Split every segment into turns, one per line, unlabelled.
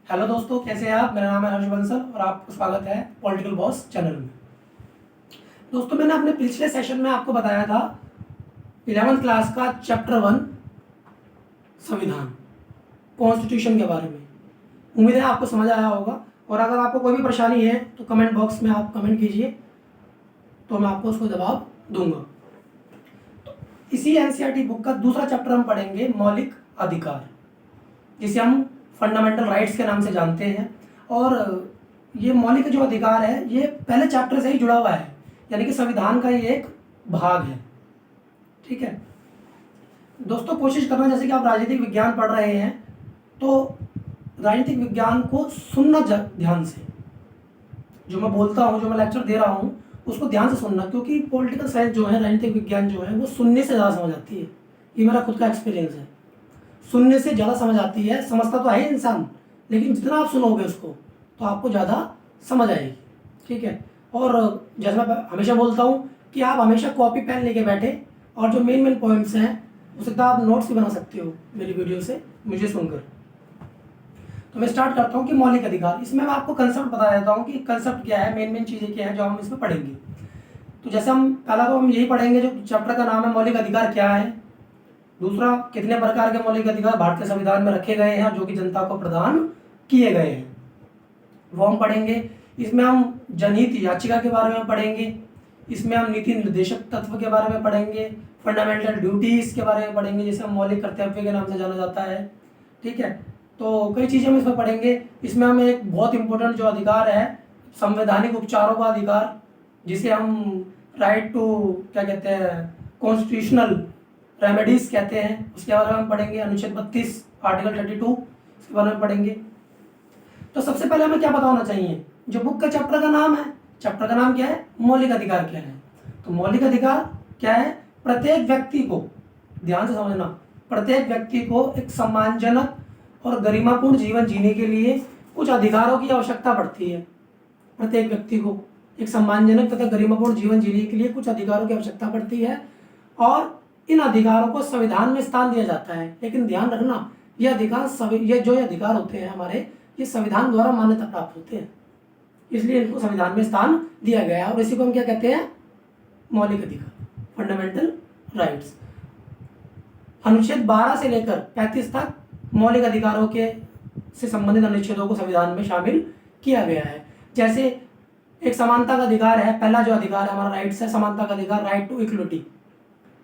Hello दोस्तों, कैसे हैं आप। मेरा नाम है हर्ष बंसल और आपका स्वागत है पॉलिटिकल बॉस चैनल में। दोस्तों, मैंने अपने पिछले सेशन में आपको बताया था 11th क्लास का चैप्टर 1 संविधान कॉन्स्टिट्यूशन के बारे में। उम्मीद है आपको समझ आया होगा, और अगर आपको कोई भी परेशानी है तो कमेंट बॉक्स में आप कमेंट कीजिए, तो मैं आपको उसको जवाब दूंगा। तो इसी एनसीईआरटी बुक का दूसरा चैप्टर हम पढ़ेंगे मौलिक अधिकार, जिसे हम फंडामेंटल राइट्स के नाम से जानते हैं। और ये मौलिक जो अधिकार है ये पहले चैप्टर से ही जुड़ा हुआ है, यानी कि संविधान का ये एक भाग है। ठीक है दोस्तों, कोशिश करना जैसे कि आप राजनीतिक विज्ञान पढ़ रहे हैं तो राजनीतिक विज्ञान को सुनना ध्यान से। जो मैं बोलता हूँ, जो मैं लेक्चर दे रहा हूँ, उसको ध्यान से सुनना, क्योंकि पॉलिटिकल साइंस जो है, राजनीतिक विज्ञान जो है, वो सुनने से ज़्यादा समझ आती है। ये मेरा खुद का एक्सपीरियंस है। सुनने से ज़्यादा समझ आती है। समझता तो है इंसान, लेकिन जितना आप सुनोगे उसको तो आपको ज़्यादा समझ आएगी। ठीक है, और जैसे मैं हमेशा बोलता हूँ कि आप हमेशा कॉपी पेन लेके बैठे, और जो मेन पॉइंट्स हैं उससे तो आप नोट्स भी बना सकते हो मेरी वीडियो से मुझे सुनकर। तो मैं स्टार्ट करता हूँ कि मौलिक अधिकार। इसमें मैं आपको कंसेप्ट बता देता हूँ कि कंसेप्ट क्या है, मेन चीज़ें क्या है जो हम इसमें पढ़ेंगे। तो जैसे पहला तो हम यही पढ़ेंगे, जो चैप्टर का नाम है मौलिक अधिकार क्या है। दूसरा, कितने प्रकार के मौलिक अधिकार भारतीय संविधान में रखे गए हैं जो कि जनता को प्रदान किए गए हैं, वो हम पढ़ेंगे। इसमें हम जनहित याचिका के बारे में पढ़ेंगे। इसमें हम नीति निर्देशक तत्व के बारे में पढ़ेंगे। फंडामेंटल ड्यूटीज के बारे में पढ़ेंगे, जिसे हम मौलिक कर्तव्य के नाम से जाना जाता है। ठीक है, तो कई चीज़ें हम इसमें पढ़ेंगे। इसमें हम एक बहुत इंपॉर्टेंट जो अधिकार है, संवैधानिक उपचारों का अधिकार, जिसे हम राइट टू क्या कहते हैं, कॉन्स्टिट्यूशनल रेमेडीज कहते हैं, उसके बारे में हम पढ़ेंगे। अनुच्छेद 32 आर्टिकल 32 इसके बारे में पढ़ेंगे। तो सबसे पहले हमें क्या पता होना चाहिए, जो बुक का चैप्टर का नाम है, चैप्टर का नाम क्या है, मौलिक अधिकार क्या है। तो मौलिक अधिकार क्या है, प्रत्येक व्यक्ति को, ध्यान से समझना, प्रत्येक व्यक्ति को एक सम्मानजनक और गरिमापूर्ण जीवन जीने के लिए कुछ अधिकारों की आवश्यकता पड़ती है। प्रत्येक व्यक्ति को एक सम्मानजनक तथा गरिमापूर्ण जीवन जीने के लिए कुछ अधिकारों की आवश्यकता पड़ती है, और इन अधिकारों को संविधान में स्थान दिया जाता है। लेकिन ध्यान रखना, ये अधिकार ये जो अधिकार होते हैं हमारे, ये संविधान द्वारा मान्यता प्राप्त होते हैं, इसलिए इनको संविधान में स्थान दिया गया है। और इसी को हम क्या कहते हैं, मौलिक अधिकार, फंडामेंटल राइट्स। अनुच्छेद 12 से लेकर 35 तक मौलिक अधिकारों के से संबंधित अनुच्छेदों को संविधान में शामिल किया गया है। जैसे एक समानता का अधिकार है, पहला जो अधिकार है हमारा राइट्स है, समानता का अधिकार, राइट टू इक्वलिटी।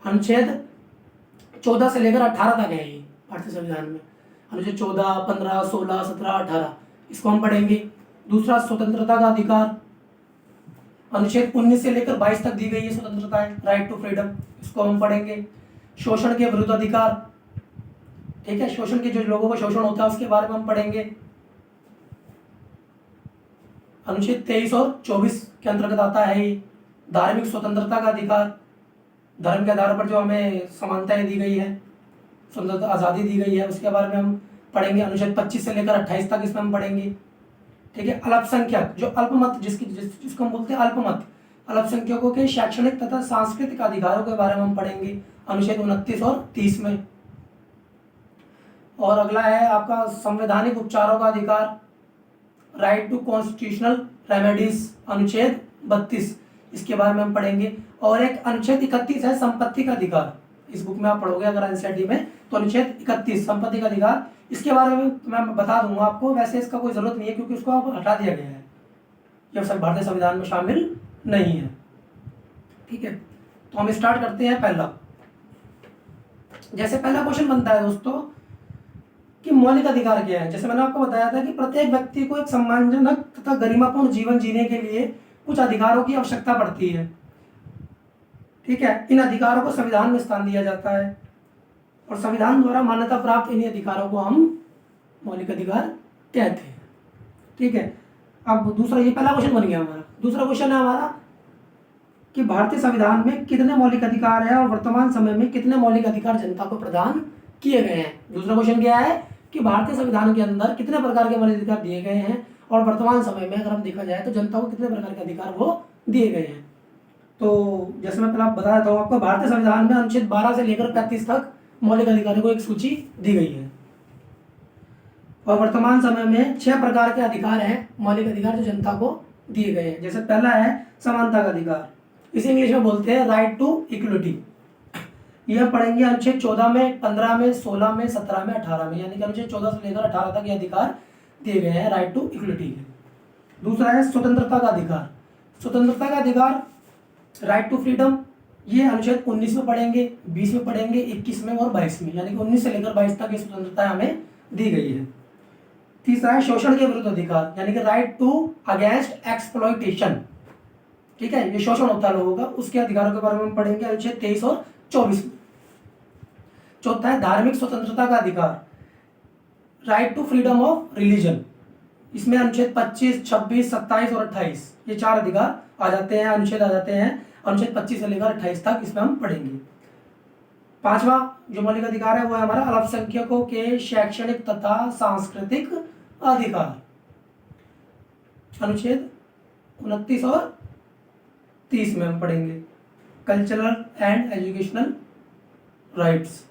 अनुच्छेद 14 से लेकर 18 तक है ये भारतीय संविधान में। अनुच्छेद 14, 15, 16, 17, 18 इसको हम पढ़ेंगे। दूसरा, स्वतंत्रता का अधिकार, अनुच्छेद 19 से लेकर 22 तक दी गई है स्वतंत्रता है, राइट टू फ्रीडम, इसको हम पढ़ेंगे। शोषण के विरुद्ध अधिकार, ठीक है, शोषण के जो लोगों को शोषण होता है उसके बारे में हम पढ़ेंगे। अनुच्छेद 23 और 24 के अंतर्गत आता है ये। धार्मिक स्वतंत्रता का अधिकार, धर्म के आधार पर जो हमें समानताएं दी गई है, स्वतंत्रता आज़ादी दी गई है, उसके बारे में हम पढ़ेंगे। अनुच्छेद 25 से लेकर 28 तक इसमें हम पढ़ेंगे। ठीक है, अल्पसंख्यक, जो अल्पमत जिसको हम बोलते हैं अल्पमत, अल्पसंख्यकों के शैक्षणिक तथा सांस्कृतिक अधिकारों के बारे में हम पढ़ेंगे अनुच्छेद 29 और 30 में। और अगला है आपका संवैधानिक उपचारों का अधिकार, राइट टू कॉन्स्टिट्यूशनल रेमेडीज, अनुच्छेद 32 इसके बारे में हम पढ़ेंगे। और एक अनुच्छेद 31 है संपत्ति का अधिकार, इस बुक में आप पढ़ोगे अगर एनसीईआरटी में, तो अनुच्छेद 31 संपत्ति का अधिकार, इसके बारे में मैं बता दूंगा आपको। वैसे इसका कोई जरूरत नहीं है, क्योंकि उसको अब हटा दिया गया है, यह भारतीय संविधान में शामिल नहीं है। ठीक है, तो हम स्टार्ट करते हैं। पहला, जैसे पहला क्वेश्चन बनता है दोस्तों कि मौलिक अधिकार क्या है। जैसे मैंने आपको बताया था कि प्रत्येक व्यक्ति को एक सम्मानजनक तथा गरिमापूर्ण जीवन जीने के लिए कुछ अधिकारों की आवश्यकता पड़ती है। ठीक है, इन अधिकारों को संविधान में स्थान दिया जाता है, और संविधान द्वारा मान्यता प्राप्त इन्हीं अधिकारों को हम मौलिक अधिकार कहते हैं। ठीक है, अब दूसरा, ये पहला क्वेश्चन बन गया हमारा। दूसरा क्वेश्चन है हमारा कि भारतीय संविधान में कितने मौलिक अधिकार है और वर्तमान समय में कितने मौलिक अधिकार जनता को प्रदान किए गए हैं। दूसरा क्वेश्चन क्या है कि भारतीय संविधान के अंदर कितने प्रकार के मौलिक अधिकार दिए गए हैं, और वर्तमान समय में अगर हम देखा जाए तो जनता को कितने प्रकार के अधिकार वो दिए गए हैं। तो जैसे मैं पहले बता देता हूँ आपको, भारतीय संविधान में अनुच्छेद 12 से लेकर 35 तक मौलिक अधिकारों को एक सूची दी गई है। और वर्तमान समय में 6 प्रकार के अधिकार हैं, मौलिक अधिकार जो जनता को दिए गए हैं। जैसे पहला है समानता का अधिकार, इसे इंग्लिश में बोलते हैं राइट टू इक्वलिटी। यह पढ़ेंगे अनुच्छेद 14 में, 15 में, 16 में, 17 में, 18 में, यानी कि अनुच्छेद 14 से लेकर 18 तक ये अधिकार दिए गए हैं राइट टू इक्वलिटी के। दूसरा है स्वतंत्रता का अधिकार। स्वतंत्रता का अधिकार राइट टू फ्रीडम, ये अनुच्छेद 19 में पढ़ेंगे, 20 में पढ़ेंगे, 21 में और 22 में, यानी कि 19 से लेकर 22 तक ये स्वतंत्रता हमें दी गई है। तीसरा है शोषण के विरुद्ध अधिकार, यानी कि राइट टू अगेंस्ट एक्सप्लॉयटेशन। ठीक है, ये शोषण होता है लोगों का, उसके अधिकारों के बारे में पढ़ेंगे अनुच्छेद 23 और 24 में। चौथा है धार्मिक स्वतंत्रता का अधिकार, right to freedom of religion. इसमें अनुच्छेद 25, 26, 27 और 28 ये 4 अधिकार आ जाते हैं, अनुच्छेद आ जाते हैं। अनुच्छेद 25 से लेकर 28 तक इसमें हम पढ़ेंगे। पांचवा जो मौलिक अधिकार है वो है हमारा अल्पसंख्यकों के शैक्षणिक तथा सांस्कृतिक अधिकार, अनुच्छेद 29 और 30 में हम पढ़ेंगे। Cultural and educational rights.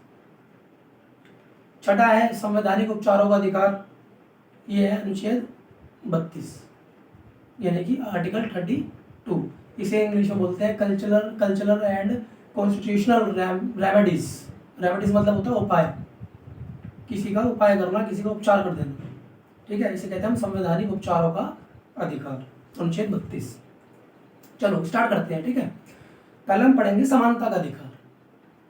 छठा है संवैधानिक उपचारों का अधिकार, ये है अनुच्छेद 32, यानी कि आर्टिकल 32। इसे इंग्लिश में बोलते हैं cultural and constitutional remedies. Remedies मतलब होता है उपाय, किसी का उपाय करना, किसी का उपचार कर देना। ठीक है, इसे कहते हैं हम संवैधानिक उपचारों का अधिकार, अनुच्छेद 32। चलो स्टार्ट करते हैं। ठीक है, पहले हम पढ़ेंगे समानता का अधिकार।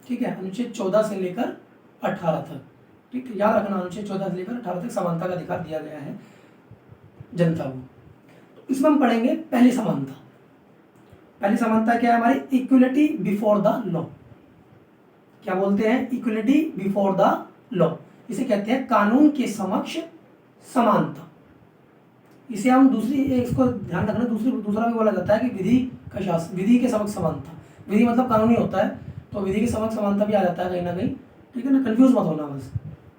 ठीक है, अनुच्छेद 14 से लेकर 18 तक। ठीक है, याद रखना अनुच्छेद 14 से लेकर 18 तक समानता का अधिकार दिया गया है जनता को। तो इसमें हम पढ़ेंगे पहली समानता। पहली समानता क्या है हमारी? Equality before the law. क्या बोलते हैं? Equality before the law. इसे कहते हैं कानून के समक्ष समानता। इसे हम इसको ध्यान रखना, दूसरा भी बोला जाता है कि विधि का शासन, विधि के समक्ष समानता। विधि मतलब कानूनी होता है, तो विधि के समक्ष समानता भी आ जाता है कहीं ना कहीं। ठीक है ना, कंफ्यूज मत होना बस।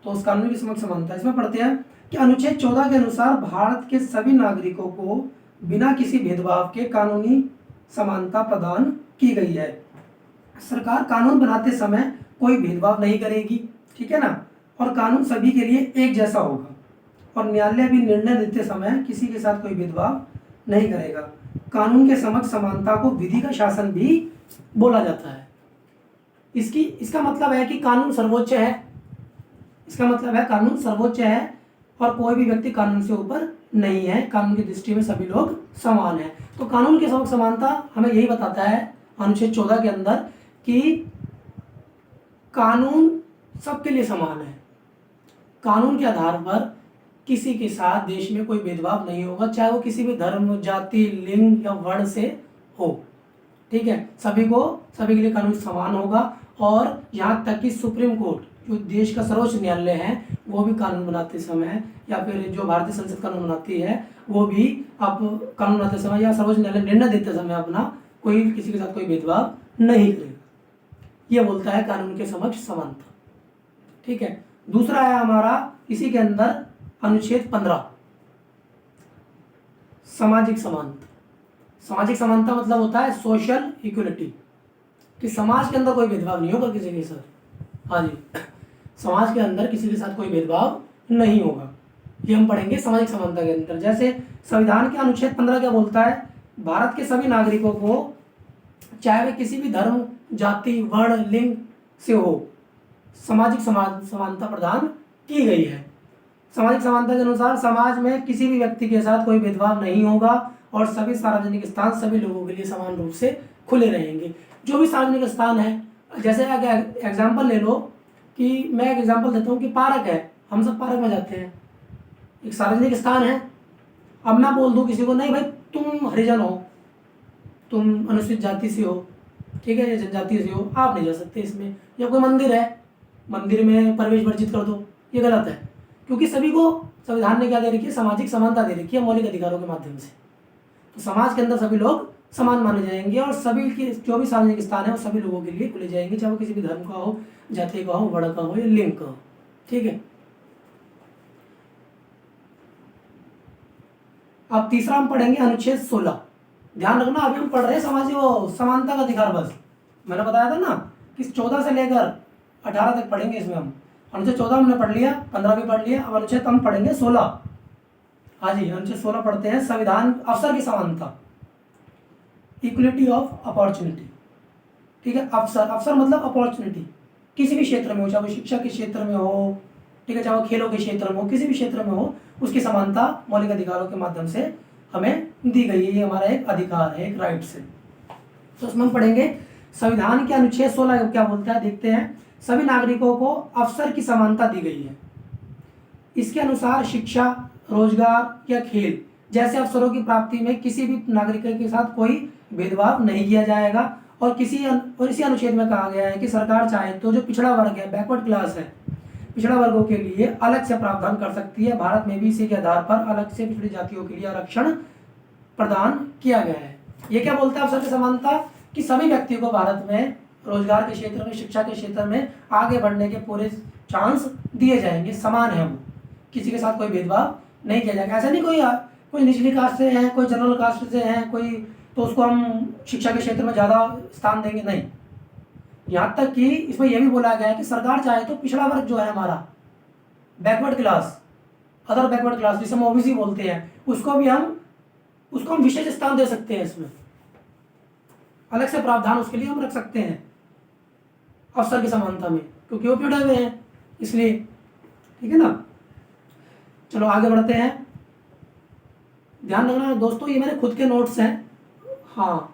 तो उस कानून की समक्ष समानता इसमें पढ़ते हैं कि अनुच्छेद 14 के अनुसार भारत के सभी नागरिकों को बिना किसी भेदभाव के कानूनी समानता प्रदान की गई है। सरकार कानून बनाते समय कोई भेदभाव नहीं करेगी, ठीक है ना, और कानून सभी के लिए एक जैसा होगा, और न्यायालय भी निर्णय देते समय किसी के साथ कोई भेदभाव नहीं करेगा। कानून के समक्ष समानता को विधि का शासन भी बोला जाता है। इसका मतलब है कि कानून सर्वोच्च है। इसका मतलब है कानून सर्वोच्च है और कोई भी व्यक्ति कानून से ऊपर नहीं है। कानून की दृष्टि में सभी लोग समान हैं। तो कानून के समक्ष समानता हमें यही बताता है अनुच्छेद 14 के अंदर कि कानून सबके लिए समान है। कानून के आधार पर किसी के साथ देश में कोई भेदभाव नहीं होगा, चाहे वो किसी भी धर्म, जाति, लिंग या वर्ण से हो। ठीक है, सभी के लिए कानून समान होगा। और यहाँ तक कि सुप्रीम कोर्ट जो देश का सर्वोच्च न्यायालय है, वो भी कानून बनाते समय, या फिर जो भारतीय संसद कानून बनाती है वो भी अब कानून बनाते समय या सर्वोच्च न्यायालय निर्णय देते समय अपना कोई किसी के साथ कोई भेदभाव नहीं करेगा। ये बोलता है कानून के समक्ष समानता। ठीक है, दूसरा है हमारा इसी के अंदर अनुच्छेद 15 सामाजिक समानता। सामाजिक समानता मतलब होता है सोशल इक्वलिटी, कि समाज के अंदर कोई भेदभाव नहीं होगा किसी के साथ। हाँ जी, समाज के अंदर किसी के साथ कोई भेदभाव नहीं होगा। ये हम पढ़ेंगे सामाजिक समानता के अंदर। जैसे संविधान के अनुच्छेद 15 क्या बोलता है? भारत के सभी नागरिकों को, चाहे वे किसी भी धर्म, जाति, वर्ण, लिंग से हो, सामाजिक समानता प्रदान की गई है। सामाजिक समानता के अनुसार समाज में किसी भी व्यक्ति के साथ कोई भेदभाव नहीं होगा और सभी सार्वजनिक स्थान सभी लोगों के लिए समान रूप से खुले रहेंगे। जो भी सार्वजनिक स्थान है, जैसे अगर एग्जाम्पल ले लो कि मैं एक एग्जाम्पल देता हूँ कि पार्क है, हम सब पार्क में जाते हैं, एक सार्वजनिक स्थान है। अब मैं बोल दूँ किसी को, नहीं भाई तुम हरिजन हो, तुम अनुसूचित जाति से हो, ठीक है, या जनजाति से हो, आप नहीं जा सकते इसमें। या कोई मंदिर है, मंदिर में प्रवेश वर्जित कर दो, ये गलत है, क्योंकि सभी को संविधान ने क्या दे रखी है? सामाजिक समानता दे रखी है मौलिक अधिकारों के माध्यम से। तो समाज के अंदर सभी लोग समान माने जाएंगे और सभी के जो भी सार्वजनिक स्थान है वो सभी लोगों के लिए खुले जाएंगे, चाहे वो किसी भी धर्म का हो, जाति का हो, वर्ण का हो या लिंग का हो। ठीक है, अब तीसरा हम पढ़ेंगे अनुच्छेद 16। ध्यान रखना, अभी हम पढ़ रहे हैं समानता का अधिकार। बस मैंने बताया था ना कि 14 से लेकर 18 तक पढ़ेंगे इसमें हम। अनुच्छेद 14 हमने पढ़ लिया, 15 भी पढ़ लिया। अब अनुच्छेद हम पढ़ेंगे 16। हाँ जी, अनुच्छेद 16 पढ़ते हैं। संविधान अवसर की समानता, इक्वलिटी ऑफ अपॉर्चुनिटी। ठीक है, अवसर, अवसर मतलब अपॉर्चुनिटी, किसी भी क्षेत्र में हो, चाहे वो शिक्षा के क्षेत्र में हो, ठीक है, चाहे वो खेलों के क्षेत्र में हो, किसी भी क्षेत्र में हो, उसकी समानता मौलिक अधिकारों के माध्यम से हमें दी गई है। ये हमारा एक अधिकार है, एक राइट्स है। तो उसमें हम पढ़ेंगे संविधान के अनुच्छेद 16 क्या बोलता है, देखते हैं। सभी नागरिकों को अवसर की समानता दी गई है। इसके अनुसार शिक्षा, रोजगार या खेल जैसे अवसरों की प्राप्ति में किसी भी नागरिक के साथ कोई भेदभाव नहीं किया जाएगा। और इसी अनुच्छेद में कहा गया है कि सरकार चाहे तो जो पिछड़ा वर्ग है, बैकवर्ड क्लास है, पिछड़ा वर्गों के लिए अलग से प्रावधान कर सकती है। भारत में भी इसी के आधार पर अलग से पिछड़ी जातियों के लिए आरक्षण प्रदान किया गया है। ये क्या बोलता है अवसर की समानता, कि सभी व्यक्तियों को भारत में रोजगार के क्षेत्र में, शिक्षा के क्षेत्र में आगे बढ़ने के पूरे चांस दिए जाएंगे, समान है वो, किसी के साथ कोई भेदभाव नहीं किया जाएगा। ऐसा नहीं कोई निचली कास्ट से है, कोई जनरल कास्ट से है कोई, तो उसको हम शिक्षा के क्षेत्र में ज़्यादा स्थान देंगे, नहीं। यहाँ तक कि इसमें यह भी बोला गया है कि सरकार चाहे तो पिछड़ा वर्ग जो है हमारा, backward class, other backward class जिसे हम ओबीसी बोलते हैं, उसको हम विशेष स्थान दे सकते हैं। इसमें अलग से प्रावधान उसके लिए हम रख सकते हैं अवसर की समानता में, क्योंकि वो पिछड़े हुए हैं इसलिए। ठीक है ना, चलो आगे बढ़ते हैं। ध्यान रखना दोस्तों, ये मेरे खुद के नोट्स हैं। हाँ,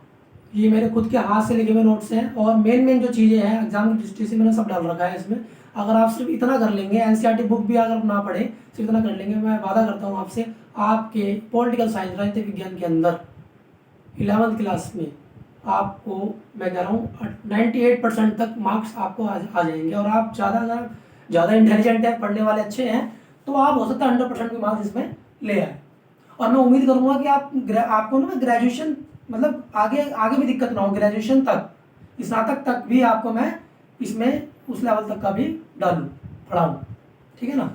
ये मेरे खुद के हाथ से लिखे हुए नोट्स हैं, और मेन जो चीज़ें हैं एग्जाम की दृष्टि से मैंने सब डाल रखा है इसमें। अगर आप सिर्फ इतना कर लेंगे, एनसीईआरटी बुक भी अगर ना पढ़े, सिर्फ इतना कर लेंगे, मैं वादा करता हूँ आपसे, आपके पॉलिटिकल साइंस, राजनीतिक विज्ञान के अंदर 11वीं क्लास में आपको, मैं कह रहा हूँ 98% तक मार्क्स आपको आ जाएंगे। और आप ज़्यादा इंटेलिजेंट है, पढ़ने वाले अच्छे हैं, तो आप हो सकता है 100% भी मार्क्स इसमें ले आए। और मैं उम्मीद करूँगा कि आपको ना ग्रेजुएशन, मतलब आगे भी दिक्कत ना हो, ग्रेजुएशन तक, स्नातक तक भी आपको मैं इसमें उस लेवल तक का भी पढ़ाऊँ। ठीक है ना।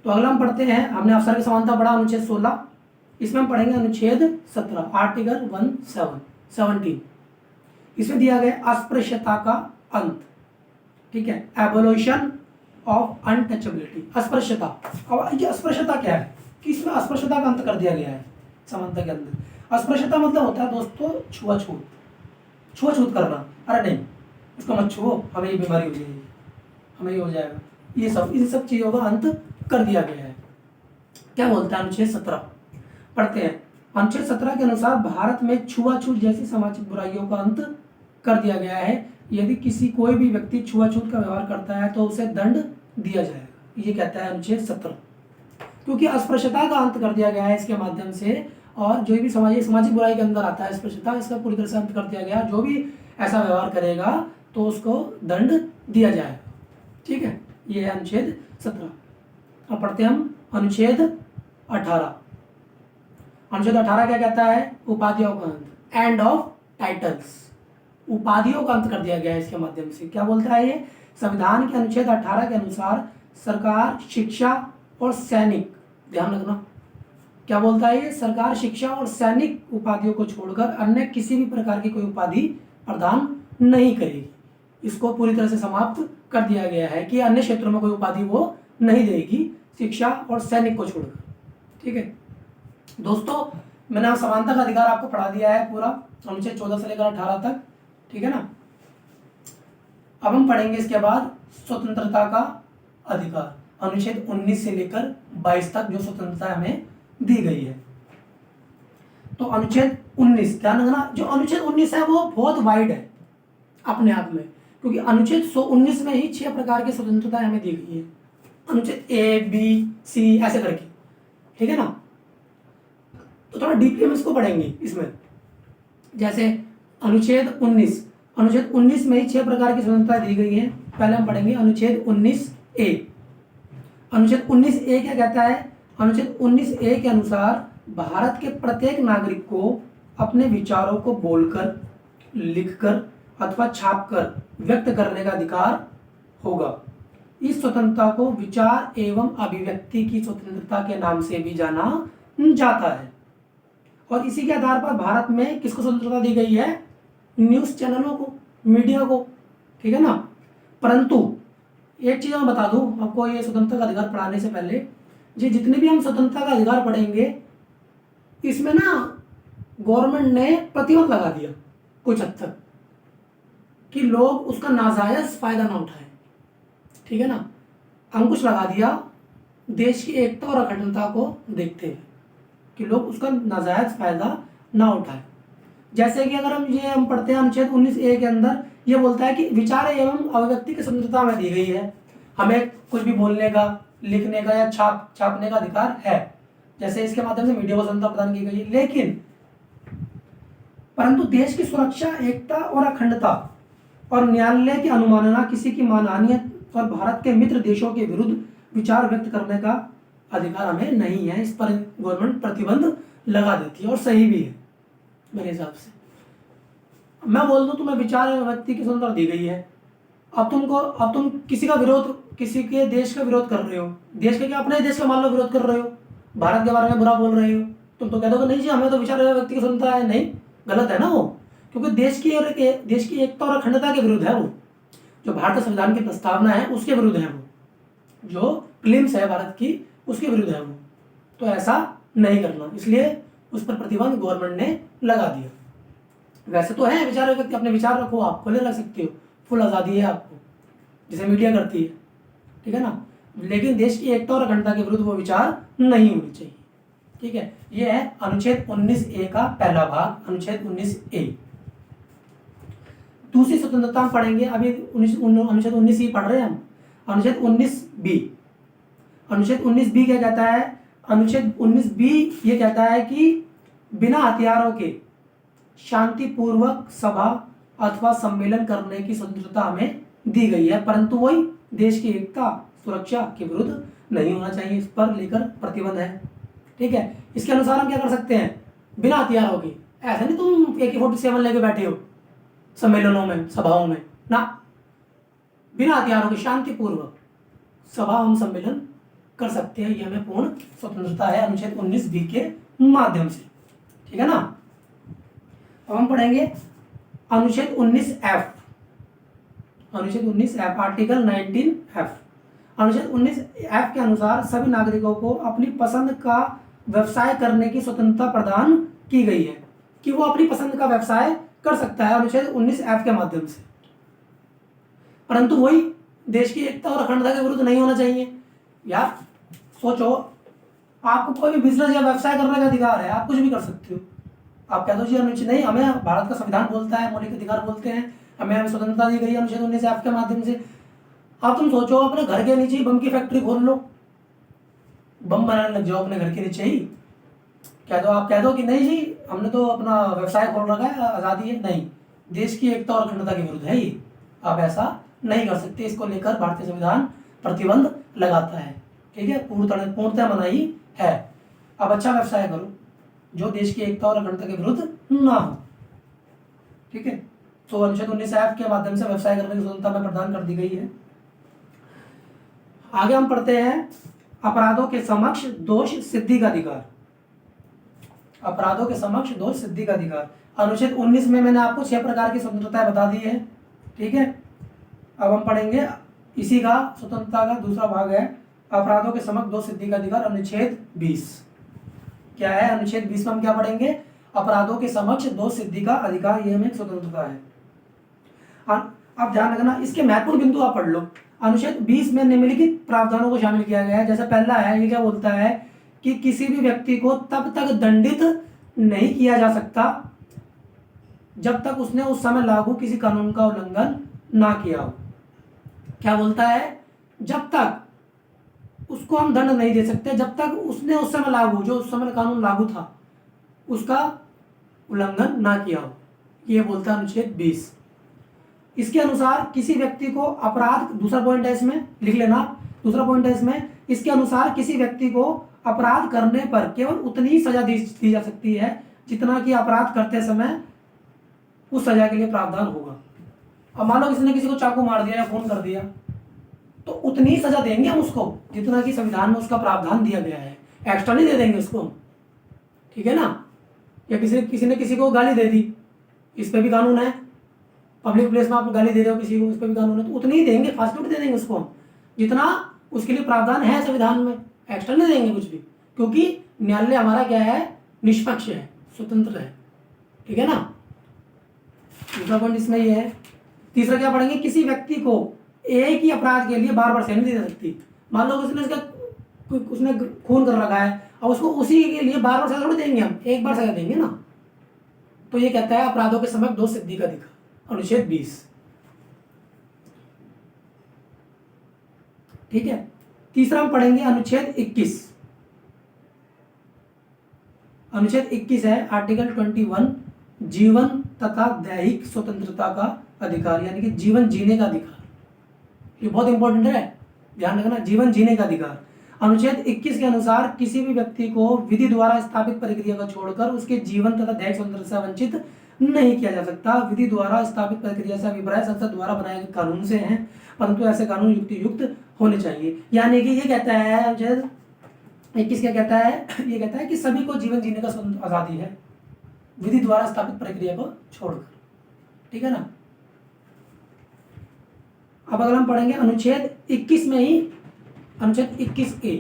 तो अगला हम पढ़ते हैं, हमने अवसर की समानता पढ़ा अनुच्छेद 16, इसमें हम पढ़ेंगे अनुच्छेद 17, आर्टिकल 17। इसमें दिया गया अस्पृश्यता का अंत। ठीक है, एबोल्यूशन ऑफ अनटचेबिलिटी, अस्पृश्यता। अब ये अस्पृश्यता क्या है, कि इसमें अस्पृश्यता का अंत कर दिया गया है समानता के अंदर। अस्पृश्यता मतलब होता है दोस्तों छुआछूत करना। अरे नहीं, इसको मत छुओ, हमें ये बीमारी हो जाएगी, हमें ये हो जाएगा, ये सब, इन सब चीज़ों का अंत कर दिया गया है। क्या बोलता है अनुच्छेद 17, पढ़ते हैं। अनुच्छेद 17 के अनुसार भारत में छुआछूत जैसी सामाजिक बुराइयों का अंत कर दिया गया है। यदि कोई भी व्यक्ति छुआछूत का व्यवहार करता है तो उसे दंड दिया जाएगा, ये कहता है अनुच्छेद 17। क्योंकि अस्पृश्यता का अंत कर दिया गया है इसके माध्यम से, और जो भी सामाजिक बुराई के अंदर आता है अस्पृश्यता, इसका पूरी तरह से अंत कर दिया गया। जो भी ऐसा व्यवहार करेगा तो उसको दंड दिया जाएगा। ठीक है, ये है अनुच्छेद 17। अब पढ़ते हैं हम अनुच्छेद 18। अनुच्छेद 18 क्या कहता है, उपाधियों का अंत, एंड ऑफ टाइटल्स, उपाधियों का अंत कर दिया गया है इसके माध्यम से। क्या बोलता है ये, संविधान के अनुच्छेद 18 के अनुसार सरकार शिक्षा और सैनिक, ध्यान रखना क्या बोलता है ये, सरकार शिक्षा और सैनिक उपाधियों को छोड़कर अन्य किसी भी प्रकार की कोई उपाधि प्रदान नहीं करेगी। इसको पूरी तरह से समाप्त कर दिया गया है कि अन्य क्षेत्रों में कोई उपाधि वो नहीं देगी, शिक्षा और सैनिक को छोड़कर। ठीक है दोस्तों, मैंने समानता का अधिकार आपको पढ़ा दिया है पूरा, अनुच्छेद 14 से लेकर 18 तक। ठीक है ना। अब हम पढ़ेंगे इसके बाद स्वतंत्रता का अधिकार, अनुच्छेद 19 से लेकर 22 तक जो स्वतंत्रता हमें दी गई है। तो अनुच्छेद 19, ध्यान रखना, जो अनुच्छेद 19 है वो बहुत वाइड है अपने आप में, क्योंकि अनुच्छेद 19 में ही 6 प्रकार की स्वतंत्रता हमें दी गई है, अनुच्छेद A, B, C ऐसे करके। ठीक है ना। तो थोड़ा डीपली हम इसको पढ़ेंगे इसमें। जैसे अनुच्छेद 19 में ही 6 प्रकार की स्वतंत्रता दी गई है। पहले हम पढ़ेंगे अनुच्छेद 19A। अनुच्छेद 19A क्या कहता है, अनुच्छेद 19A के अनुसार भारत के प्रत्येक नागरिक को अपने विचारों को बोलकर, लिखकर अथवा छापकर व्यक्त करने का अधिकार होगा। इस स्वतंत्रता को विचार एवं अभिव्यक्ति की स्वतंत्रता के नाम से भी जाना जाता है। और इसी के आधार पर भारत में किसको स्वतंत्रता दी गई है, न्यूज़ चैनलों को, मीडिया को। ठीक है ना। परंतु एक चीज़ मैं बता दूं आपको, ये स्वतंत्रता का अधिकार पढ़ाने से पहले, ये जितने भी हम स्वतंत्रता का अधिकार पढ़ेंगे इसमें ना गवर्नमेंट ने प्रतिबंध लगा दिया कुछ हद तक कि लोग उसका नाजायज फायदा ना उठाएं। ठीक है ना, अंकुश लगा दिया देश की एकता और अखंडता को देखते हुए कि लोग उसका नाजायज फायदा ना उठाएं। जैसे कि अगर हम पढ़ते हैं अनुच्छेद 19A के अंदर, ये बोलता है कि विचार एवं अभिव्यक्ति की स्वतंत्रता में दी गई है, हमें कुछ भी बोलने का, लिखने का या छापने का अधिकार है। जैसे इसके माध्यम से मीडिया को स्वतंत्रता प्रदान की गई है, लेकिन परंतु देश की सुरक्षा, एकता और अखंडता और न्यायालय की अनुमानना, किसी की मानहानि और भारत के मित्र देशों के विरुद्ध विचार व्यक्त करने का अधिकार हमें नहीं है। इस पर गवर्नमेंट प्रतिबंध लगा देती है और सही भी है मेरे हिसाब से। मैं बोल दूं तुम्हें विचार व्यक्ति की स्वतंत्रता दी गई है, अब तुम किसी का विरोध, किसी के देश का विरोध कर रहे हो, देश के क्या अपने देश का मान लो विरोध कर रहे हो, भारत के बारे में बुरा बोल रहे हो, तुम तो कह दोगे नहीं जी हमें तो विचार व्यक्ति की स्वतंत्रता है। नहीं, गलत है ना वो, क्योंकि देश की एकता और अखंडता के विरुद्ध है वो। जो भारतीय संविधान की प्रस्तावना है उसके विरुद्ध है वो, जो क्लेम्स है भारत की उसके विरुद्ध है वो। तो ऐसा नहीं करना, इसलिए उस पर प्रतिबंध गवर्नमेंट ने लगा दिया। वैसे तो है विचार व्यक्ति, अपने विचार रखो, आप खुले रख सकते हो, फुल आज़ादी है आपको, जिसे मीडिया करती है। ठीक है ना, लेकिन देश की एकता और अखंडता के विरुद्ध वो विचार नहीं होने चाहिए। ठीक है, ये है अनुच्छेद 19A का पहला भाग, अनुच्छेद 19A। दूसरी स्वतंत्रता हम पढ़ेंगे, अभी अनुच्छेद 19 ही पढ़ रहे हैं हम। अनुच्छेद 19B, अनुच्छेद 19B क्या कहता है? अनुच्छेद 19B ये कहता है कि बिना हथियारों के शांतिपूर्वक सभा अथवा सम्मेलन करने की स्वतंत्रता हमें दी गई है, परंतु वही देश की एकता सुरक्षा के विरुद्ध नहीं होना चाहिए, इस पर लेकर प्रतिबंध है। ठीक है, इसके अनुसार हम क्या कर सकते हैं? बिना हथियारों के, ऐसा नहीं तुम AK-47 लेके बैठे हो सम्मेलनों में, सभाओं में ना, बिना हथियारों के शांतिपूर्वक सभा हम सम्मेलन कर सकते हैं, ये हमें पूर्ण स्वतंत्रता है अनुच्छेद 19B के माध्यम से। ठीक है ना, अब हम पढ़ेंगे अनुच्छेद 19F, अनुच्छेद 19F, आर्टिकल 19F। अनुच्छेद 19F के अनुसार सभी नागरिकों को अपनी पसंद का व्यवसाय करने की स्वतंत्रता प्रदान की गई है, कि वो अपनी पसंद का व्यवसाय कर सकता है अनुच्छेद 19F के माध्यम से, परंतु वही देश की एकता और अखंडता के विरुद्ध नहीं होना चाहिए। यार सोचो, आपको कोई भी बिजनेस या व्यवसाय करने का अधिकार है, आप कुछ भी कर सकते हो। आप कह दो जी अनुच्छेद नहीं, हमें भारत का संविधान बोलता है, मौलिक अधिकार बोलते हैं, हमें स्वतंत्रता दी गई है अनुच्छेद 19F के माध्यम से। अब तुम सोचो अपने घर के नीचे बम की फैक्ट्री खोल लो, बम बनाने लग जाओ अपने घर के नीचे ही, आप कह दो कि नहीं जी हमने तो अपना व्यवसाय खोल रखा है, आज़ादी है। नहीं, देश की एकता और अखंडता के विरुद्ध है ये, आप ऐसा नहीं कर सकते। इसको लेकर भारतीय संविधान प्रतिबंध लगाता है। ठीक है, पूर्णतः मनाही है। अब अच्छा व्यवसाय करो जो देश की एकता और अखंडता के विरुद्ध ना हो। ठीक है, तो अनुच्छेद 19F के माध्यम से व्यवसाय करने की स्वतंत्रता में प्रदान कर दी गई है। आगे हम पढ़ते हैं अपराधों के समक्ष दोष सिद्धि का अधिकार। अपराधों के समक्ष दोष सिद्धि का अधिकार, अनुच्छेद 19 में मैंने आपको 6 प्रकार की स्वतंत्रताएं बता दी है। ठीक है, अब हम पढ़ेंगे इसी का स्वतंत्रता का दूसरा भाग है अपराधों के समक्ष दोष सिद्धि का अधिकार, अनुच्छेद 20। क्या है अनुच्छेद 20 में हम क्या पढ़ेंगे? अपराधों के समक्ष दोष सिद्धि का अधिकार, ये हमें स्वतंत्रता है। अब ध्यान रखना, इसके महत्वपूर्ण बिंदु आप पढ़ लो। अनुच्छेद 20 में निम्नलिखित प्रावधानों को शामिल किया गया है। जैसे पहला है, ये क्या बोलता है कि किसी भी व्यक्ति को तब तक दंडित नहीं किया जा सकता जब तक उसने उस समय लागू किसी कानून का उल्लंघन ना किया हो। क्या बोलता है? जब तक उसको हम दंड नहीं दे सकते जब तक उसने उस समय लागू, जो उस समय कानून लागू था, उसका उल्लंघन ना किया हो। ये बोलता है अनुच्छेद 20। इसके अनुसार किसी व्यक्ति को अपराध, दूसरा पॉइंट है इसमें, लिख लेना, दूसरा पॉइंट है इसमें, इसके अनुसार किसी व्यक्ति को अपराध करने पर केवल उतनी ही सजा दी जा सकती है जितना कि अपराध करते समय उस सजा के लिए प्रावधान होगा। अब मान लो किसी ने किसी को चाकू मार दिया या खून कर दिया, तो उतनी ही सजा देंगे हम उसको जितना कि संविधान में उसका प्रावधान दिया गया है, एक्स्ट्रा नहीं दे देंगे उसको। ठीक है ना, या किसी ने किसी को गाली दे दी, इस पे भी कानून है, पब्लिक प्लेस में आप गाली दे रहे हो किसी को, इस पे भी कानून है, तो उतनी ही देंगे, फास्ट फूड दे देंगे उसको हम। जितना उसके लिए प्रावधान है संविधान में, एक्स्ट्रा नहीं देंगे कुछ भी, क्योंकि न्यायालय हमारा क्या है, निष्पक्ष है, स्वतंत्र है, ठीक है ना। दूसरा पॉइंट इसमें ये है। तीसरा क्या पढ़ेंगे, किसी व्यक्ति को एक ही अपराध के लिए बार बार सजा नहीं दे सकती। मान लो उसने खून कर रखा है, और उसको उसी के लिए बार बार सजा थोड़ी देंगे, हम एक बार सजा देंगे ना। तो ये कहता है अपराधों के समय दो सिद्धि का अधिकार, अनुच्छेद 20, ठीक है। तीसरा हम पढ़ेंगे अनुच्छेद 21। अनुच्छेद 21 है आर्टिकल 21, जीवन तथा दैहिक स्वतंत्रता का अधिकार, यानी कि जीवन जीने का अधिकार। ये बहुत इंपॉर्टेंट है, ध्यान रखना, जीवन जीने का अधिकार। अनुच्छेद 21 के अनुसार किसी भी व्यक्ति को विधि द्वारा स्थापित प्रक्रिया को छोड़कर उसके जीवन तथा दैहिक स्वतंत्रता से वंचित नहीं किया जा सकता। विधि द्वारा स्थापित प्रक्रिया से अभिप्राय संसद द्वारा बनाए गए कानून से है, परंतु ऐसे कानून युक्त होने चाहिए। यानी कि ये कहता है अनुच्छेद 21 क्या कहता है, ये कहता है कि सभी को जीवन जीने का आजादी है, विधि द्वारा स्थापित प्रक्रिया को छोड़कर, ठीक है ना। अब अगर हम पढ़ेंगे अनुच्छेद 21 में ही, अनुच्छेद 21A,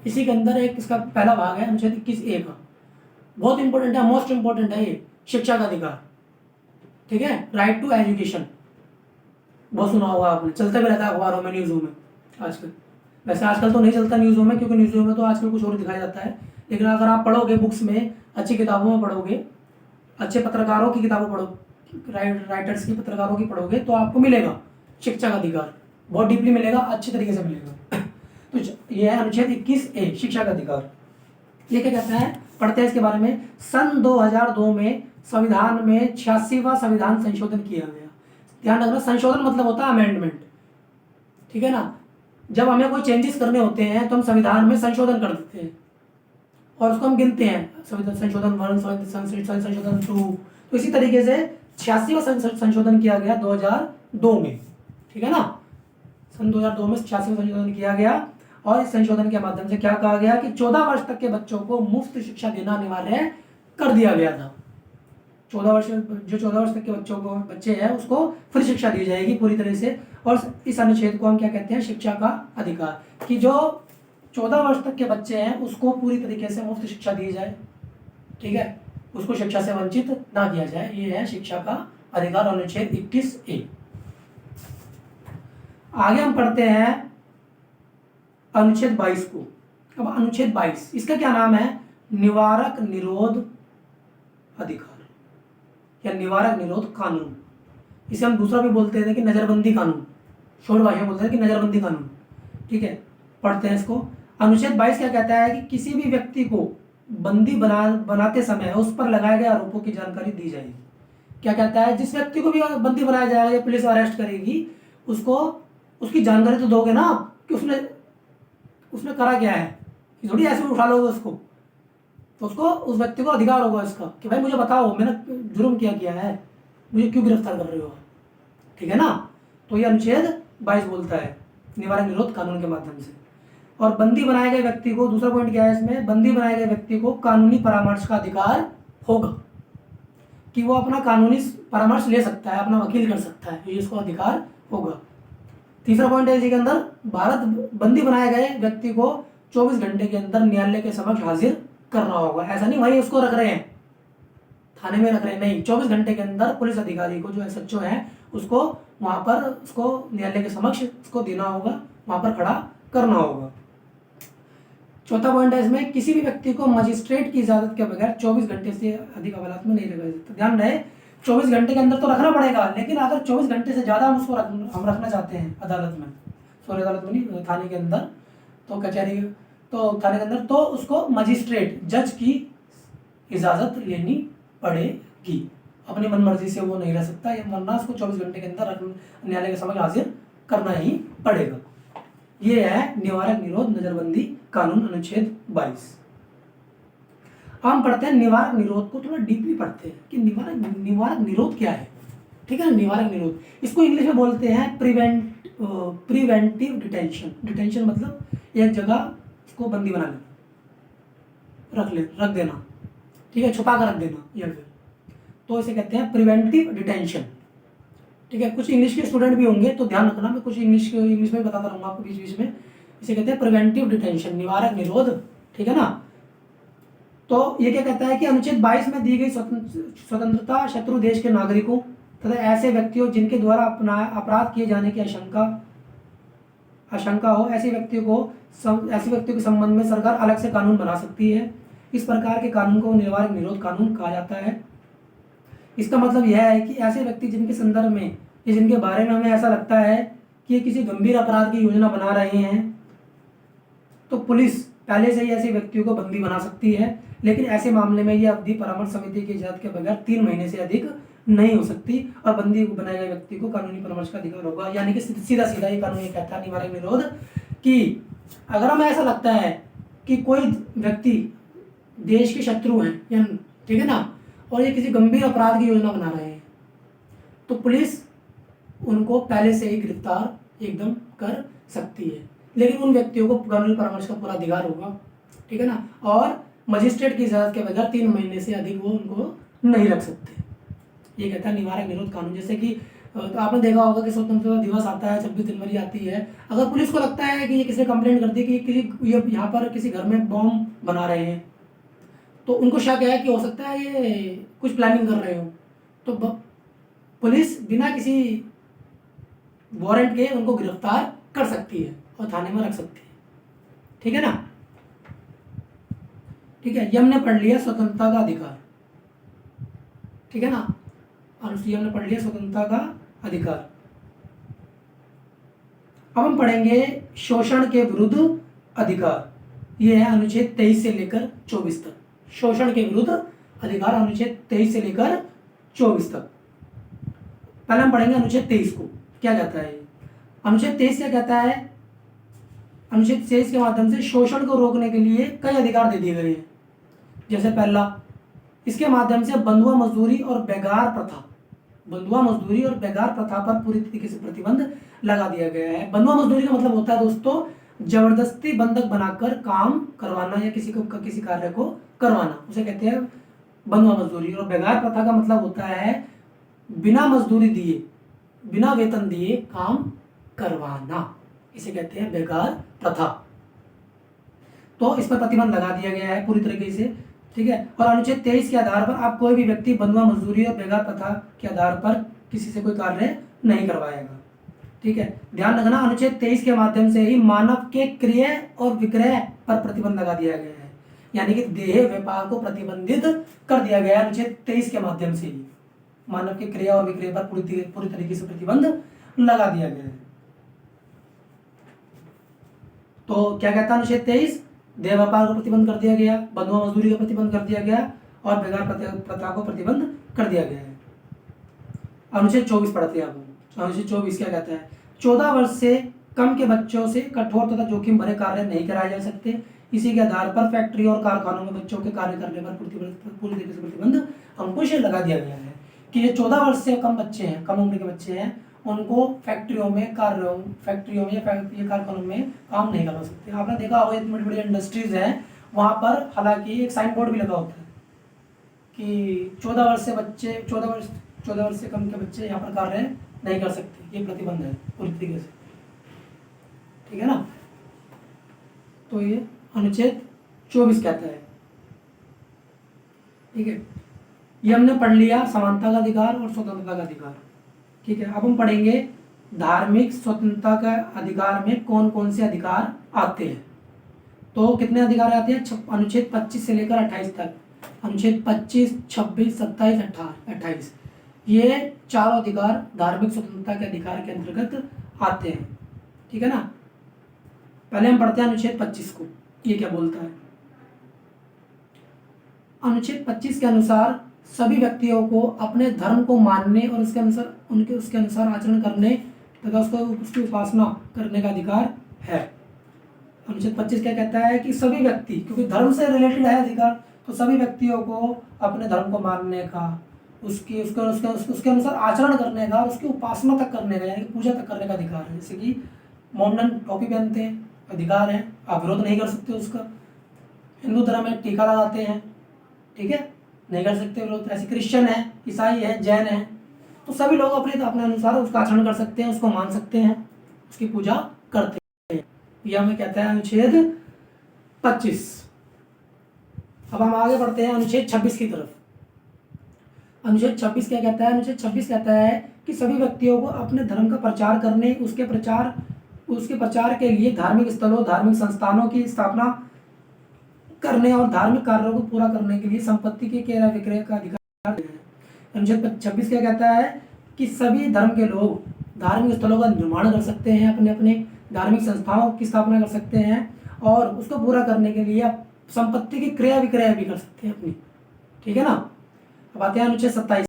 इसी के अंदर एक इसका पहला भाग है अनुच्छेद 21A का, बहुत इंपॉर्टेंट है, मोस्ट इंपॉर्टेंट है ये, शिक्षा का अधिकार, ठीक है। राइट टू एजुकेशन, बहुत सुना होगा आपने, चलता भी रहता है अखबारों में, न्यूज़ों में आजकल। वैसे आजकल तो नहीं चलता न्यूज़ों में, क्योंकि न्यूज़ों में तो आजकल कुछ और दिखाया जाता है, लेकिन अगर आप पढ़ोगे बुक्स में, अच्छी किताबों में पढ़ोगे, अच्छे पत्रकारों की किताबों पढ़ो, राइटर्स की, पत्रकारों की पढ़ोगे, तो आपको मिलेगा शिक्षा का अधिकार, बहुत डीपली मिलेगा, अच्छे तरीके से मिलेगा। तो ये है अनुच्छेद 21A, शिक्षा का अधिकार। ये क्या कहता है, पढ़ते हैं इसके बारे में। सन 2002 में संविधान में 86वां संविधान संशोधन किया गया। ध्यान रखना, संशोधन मतलब होता है अमेंडमेंट, ठीक है ना। जब हमें कोई चेंजेस करने होते हैं तो हम संविधान में संशोधन कर देते हैं, और उसको हम गिनते हैं, संशोधन 1, संशोधन 2। तो इसी तरीके से 86वां संशोधन किया गया 2002 में, ठीक है ना। सन 2002 में 86वां संशोधन किया गया, और इस संशोधन के माध्यम से क्या कहा गया कि 14 वर्ष तक के बच्चों को मुफ्त शिक्षा देना अनिवार्य कर दिया गया था। 14 वर्ष तक के बच्चे हैं उसको फ्री शिक्षा दी जाएगी पूरी तरह से। और इस अनुच्छेद को हम क्या कहते हैं, शिक्षा का अधिकार, कि जो 14 वर्ष तक के बच्चे हैं उसको पूरी तरीके से मुफ्त शिक्षा दी जाए, ठीक है, उसको शिक्षा से वंचित ना किया जाए। ये है शिक्षा का अधिकार, अनुच्छेद 21A। आगे हम पढ़ते हैं अनुच्छेद 22 को। अब अनुच्छेद 22, इसका क्या नाम है, निवारक निरोध अधिकार या निवारक निरोध कानून। इसे हम दूसरा भी बोलते हैं कि नजरबंदी कानून, शोर भाषा में बोलते हैं कि नजरबंदी कानून, ठीक है। पढ़ते हैं इसको। अनुच्छेद 22 क्या कहता है कि किसी भी व्यक्ति को बंदी बनाते समय उस पर लगाए गए आरोपों की जानकारी दी जाएगी। क्या कहता है, जिस व्यक्ति को भी बंदी बनाया जाएगा, पुलिस अरेस्ट करेगी, उसको उसकी जानकारी तो दोगे ना कि उसने करा क्या है, थोड़ी ऐसे उठा लोगे उसको। तो उसको, उस व्यक्ति को अधिकार होगा इसका कि भाई मुझे बताओ मैंने जुर्म किया है, मुझे क्यों गिरफ्तार कर रहे हो, ठीक है ना। तो ये अनुच्छेद 22 बोलता है निवारक निरोध कानून के माध्यम से। और बंदी बनाए गए व्यक्ति को, दूसरा पॉइंट क्या है इसमें, बंदी बनाए गए व्यक्ति को कानूनी परामर्श का अधिकार होगा, कि वो अपना कानूनी परामर्श ले सकता है, अपना वकील कर सकता है, ये इसको अधिकार होगा। तीसरा पॉइंट है इसी के अंदर, बंदी बनाए गए व्यक्ति को 24 घंटे के अंदर न्यायालय के समक्ष हाजिर करना होगा। ऐसा नहीं वही उसको रख रहे हैं, थाने में रख रहे हैं, नहीं, 24 घंटे के अंदर पुलिस अधिकारी को, जो SHO है, उसको वहां पर, उसको न्यायालय के समक्ष उसको देना होगा, वहां पर खड़ा करना होगा। चौथा पॉइंट है इसमें, किसी भी व्यक्ति को मजिस्ट्रेट की इजाजत के बगैर 24 घंटे से अधिक अदालत में नहीं रखा जा सकता। ध्यान रहे, 24 घंटे के अंदर तो रखना पड़ेगा, लेकिन अगर 24 घंटे से ज़्यादा हम उसको हम रखना चाहते हैं अदालत में, सॉरी अदालत में नहीं, थाने के अंदर, तो कचहरी, तो थाने के अंदर, तो उसको मजिस्ट्रेट, जज की इजाज़त लेनी पड़ेगी। अपनी मनमर्जी से वो नहीं रह सकता, वरना उसको 24 घंटे के अंदर न्यायालय के समक्ष हाजिर करना ही पड़ेगा। ये है निवारक निरोध नजरबंदी कानून, अनुच्छेद 22। हम पढ़ते हैं निवारक निरोध को, थोड़ा डीपली पढ़ते हैं कि निवारक निरोध क्या है, ठीक है ना। निवारक निरोध, इसको इंग्लिश में बोलते हैं प्रिवेंटिव डिटेंशन। डिटेंशन मतलब एक जगह उसको बंदी बना लेना, रख देना, ठीक है, छुपा कर रख देना, या फिर, तो इसे कहते हैं प्रिवेंटिव डिटेंशन। ठीक है, कुछ इंग्लिश के स्टूडेंट भी होंगे तो ध्यान रखना, मैं कुछ इंग्लिश में बताता रहूँगा आपको बीच बीच में। इसे कहते हैं प्रिवेंटिव डिटेंशन, निवारक निरोध। ठीक है ना। तो ये क्या कहता है कि अनुच्छेद 22 में दी गई स्वतंत्रता शत्रु देश के नागरिकों तथा ऐसे व्यक्तियों जिनके द्वारा अपना अपराध किए जाने की आशंका हो, ऐसे व्यक्तियों के संबंध में सरकार अलग से कानून बना सकती है। इस प्रकार के कानून को निवारक निरोध कानून कहा जाता है। इसका मतलब यह है कि ऐसे व्यक्ति जिनके संदर्भ में या जिनके बारे में हमें ऐसा लगता है कि ये किसी गंभीर अपराध की योजना बना रहे हैं, तो पुलिस पहले से ही ऐसे व्यक्तियों को बंदी बना सकती है। लेकिन ऐसे मामले में यह अवधि परामर्श समिति की इजाजत के बगैर 3 महीने से अधिक नहीं हो सकती और बंदी बनाए गए व्यक्ति को कानूनी परामर्श का अधिकार होगा। यानी कि सीधा सीधा ये कानून ये कहता है, निवारक निरोध, कि अगर हमें ऐसा लगता है कि कोई व्यक्ति देश के शत्रु हैं या, ठीक है ना, और ये किसी गंभीर अपराध की योजना बना रहे हैं, तो पुलिस उनको पहले से ही गिरफ्तार एकदम कर सकती है। लेकिन उन व्यक्तियों को कानूनी परामर्श का पूरा अधिकार होगा। ठीक है ना। और मजिस्ट्रेट की इजाजत के बगैर 3 महीने से अधिक वो उनको नहीं रख सकते। ये कहता है निवारक निरोध कानून। जैसे कि तो आपने देखा होगा कि स्वतंत्रता दिवस आता है, 26 जनवरी आती है, अगर पुलिस को लगता है कि ये किसी ने कंप्लेंट कर दी कि ये यहाँ पर किसी घर में बॉम्ब बना रहे हैं, तो उनको शक है कि हो सकता है ये कुछ प्लानिंग कर रहे हो, तो पुलिस बिना किसी वारंट के उनको गिरफ्तार कर सकती है और थाने में रख सकती है। ठीक है ना। ठीक है, ये हमने पढ़ लिया स्वतंत्रता का अधिकार। ठीक है ना, अनुच्छेद हमने पढ़ लिया स्वतंत्रता का अधिकार। अब हम पढ़ेंगे शोषण के विरुद्ध अधिकार। ये है अनुच्छेद 23 से लेकर 24 तक। शोषण के विरुद्ध अधिकार अनुच्छेद 23 से लेकर 24 तक। पहले हम पढ़ेंगे अनुच्छेद 23 को, क्या कहता है। अनुच्छेद 23 क्या कहता है। अनुच्छेद 23 के माध्यम से शोषण को रोकने के लिए कई अधिकार दे दिए गए हैं। जैसे पहला, इसके माध्यम से बंधुआ मजदूरी और बेगार प्रथा पर पूरी तरीके से प्रतिबंध लगा दिया गया है। बंधुआ मजदूरी का मतलब होता है दोस्तों जबरदस्ती बंधक बनाकर काम करवाना या किसी कार्य को करवाना, उसे कहते हैं बंधुआ मजदूरी। और बेगार प्रथा का मतलब होता है बिना मजदूरी दिए, बिना वेतन दिए काम करवाना, इसे कहते हैं बेगार प्रथा। तो इस पर प्रतिबंध लगा दिया गया है पूरी तरीके से। ठीक है। और अनुच्छेद 23 के आधार पर आप कोई भी व्यक्ति बंधुआ मजदूरी और बेगार प्रथा के आधार पर किसी से कोई कार्य नहीं करवाएगा। ठीक है, ध्यान रखना, अनुच्छेद 23 के माध्यम से ही मानव के क्रय और विक्रय पर प्रतिबंध लगा दिया गया है। यानी कि देह व्यापार को प्रतिबंधित कर दिया गया है अनुच्छेद 23 के माध्यम से ही मानव के क्रय और विक्रय पर पूरी तरीके से प्रतिबंध लगा दिया गया है। तो क्या कहता है अनुच्छेद 23, देह व्यापार को प्रतिबंध कर दिया गया, बंधुआ मजदूरी का प्रतिबंध कर दिया गया और बेगार प्रथा को प्रतिबंध कर दिया गया है। अनुच्छेद 24 पढ़ते हैं आप। अनुच्छेद 24 क्या कहता है। 14 वर्ष से कम के बच्चों से कठोर तथा जोखिम भरे कार्य नहीं कराए जा सकते। इसी के आधार पर फैक्ट्री और कारखानों में बच्चों के कार्य करने पर पूरी तरीके से प्रतिबंध अंकुश लगा दिया गया है कि ये 14 वर्ष से कम बच्चे हैं, कम उम्र के बच्चे हैं, उनको फैक्ट्रियों में या कारखानों में काम नहीं करवा सकते। आपने देखा होगा इतनी बड़ी बड़ी इंडस्ट्रीज हैं, वहाँ पर हालांकि एक साइन बोर्ड भी लगा होता है कि 14 वर्ष से कम के बच्चे यहाँ पर कार्य नहीं कर सकते, ये प्रतिबंध है पूरी तरीके से। ठीक है ना। तो ये अनुच्छेद 24 कहता है। ठीक है, ये हमने पढ़ लिया समानता का अधिकार और स्वतंत्रता का अधिकार। ठीक है, अब हम पढ़ेंगे धार्मिक स्वतंत्रता का अधिकार में कौन कौन से अधिकार आते हैं। तो कितने अधिकार आते हैं, अनुच्छेद 25 से लेकर 28 तक। अनुच्छेद 25, 26, 27, 28 ये चारों अधिकार धार्मिक स्वतंत्रता के अधिकार के अंतर्गत आते हैं। ठीक है ना। पहले हम पढ़ते हैं अनुच्छेद 25 को, ये क्या बोलता है। अनुच्छेद 25 के अनुसार सभी व्यक्तियों को अपने धर्म को मानने और उसके अनुसार आचरण करने तथा उसकी उपासना करने का अधिकार है। अनुच्छेद 25 क्या कहता है कि सभी व्यक्ति, क्योंकि धर्म से रिलेटेड है अधिकार, तो सभी व्यक्तियों को अपने धर्म को मानने का, उसके अनुसार आचरण करने का, उसकी उपासना तक करने का यानी कि पूजा तक करने का अधिकार है। जैसे कि मोमडन टोपी पहनते हैं, अधिकार है, आप विरोध नहीं कर सकते उसका। हिंदू धर्म में टीका लगाते हैं, ठीक है, नहीं कर सकते विरोध। ऐसे क्रिश्चियन है, ईसाई है, जैन है, तो सभी लोग अपने अपने अनुसार उसका आचरण कर सकते हैं, उसको मान सकते हैं, उसकी पूजा करते हैं। यह हमें कहता है अनुच्छेद 25। अब हम आगे बढ़ते हैं अनुच्छेद 26 की तरफ। अनुच्छेद 26 क्या कहता है? अनुच्छेद 26 कहता है कि सभी व्यक्तियों को अपने धर्म का प्रचार करने, उसके प्रचार के लिए धार्मिक स्थलों, धार्मिक संस्थानों की स्थापना करने और धार्मिक कार्यों को पूरा करने के लिए संपत्ति के क्रय विक्रय का अधिकार है। अनुच्छेद 26 क्या कहता है कि सभी धर्म के लोग धार्मिक स्थलों का निर्माण कर सकते हैं, अपने अपने धार्मिक संस्थाओं की स्थापना कर सकते हैं और उसको पूरा करने के लिए संपत्ति की क्रय विक्रय भी कर सकते हैं अपनी। ठीक है ना। अब आते हैं अनुच्छेद 27